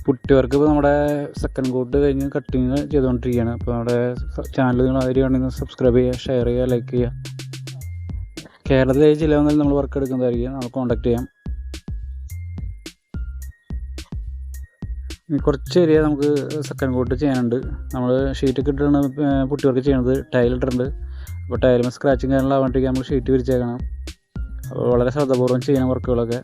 Putty work ഇപ്പോൾ നമ്മുടെ second coat കഴിഞ്ഞ് കട്ടിങ് ചെയ്തുകൊണ്ടിരിക്കുകയാണ്. അപ്പോൾ നമ്മുടെ ചാനൽ നിങ്ങൾ ആദ്യമാണെങ്കിൽ സബ്സ്ക്രൈബ് ചെയ്യുക, ഷെയർ ചെയ്യുക, ലൈക്ക് ചെയ്യുക. കേരളത്തിലെ ജില്ലകളിൽ നമ്മൾ വർക്ക് എടുക്കുന്നതായിരിക്കും, നമ്മൾ കോൺടാക്ട് ചെയ്യാം. കുറച്ച് ഏരിയ നമുക്ക് സെക്കൻഡ് കോട്ട് ചെയ്യാനുണ്ട്. നമ്മൾ ഷീറ്റൊക്കെ ഇട്ടിട്ടാണ് പുട്ടി വർക്ക് ചെയ്യുന്നത്. ടൈലിട്ടിട്ടുണ്ട്. അപ്പോൾ ടൈലുമ്പോൾ സ്ക്രാച്ചിങ് കാര്യങ്ങളാവാണ്ടിരിക്കാൻ നമ്മൾ ഷീറ്റ് വിരിച്ചേക്കണം. അപ്പോൾ വളരെ ശ്രദ്ധാപൂർവ്വം ചെയ്യണം വർക്കുകളൊക്കെ.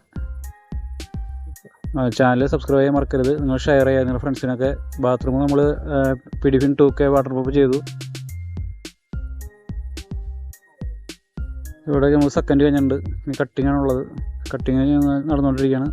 ചാനൽ സബ്സ്ക്രൈബ് ചെയ്യാൻ മറക്കരുത്. നിങ്ങൾ ഷെയർ ചെയ്യുക നിങ്ങളുടെ ഫ്രണ്ട്സിനൊക്കെ. ബാത്റൂം നമ്മൾ പിഡിഫിൻ 2K വാട്ടർ പ്രൂഫ് ചെയ്തു. ഇവിടെ നമ്മൾ സെക്കൻഡ് കഴിഞ്ഞിട്ടുണ്ട്. ഇനി കട്ടിങ് ആണുള്ളത്. കട്ടിങ് നടന്നുകൊണ്ടിരിക്കുകയാണ്.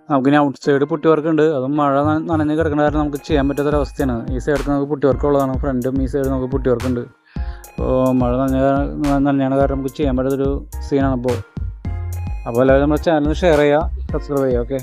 നമുക്കിനി ഔട്ട് സൈഡ് പുട്ടി വർക്ക് ഉണ്ട്. അതും മഴ നനഞ്ഞ് കിടക്കുന്ന കാരണം നമുക്ക് ചെയ്യാൻ പറ്റാത്തൊരവസ്ഥയാണ്. ഈ സൈഡിൽ നമുക്ക് പുട്ടി വർക്ക് ഉള്ളതാണ്. ഫ്രണ്ടും ഈ സൈഡ് നമുക്ക് പുട്ടി വർക്ക് ഉണ്ട്. അപ്പോൾ മഴ നനഞ്ഞാണ് കാരണം നമുക്ക് ചെയ്യാൻ പറ്റാത്തൊരു സീനാണ്. അപ്പോൾ എല്ലാവരും നമ്മുടെ ചാനൽ ഷെയർ ചെയ്യുക, സബ്സ്ക്രൈബ് ചെയ്യുക. ഓക്കെ.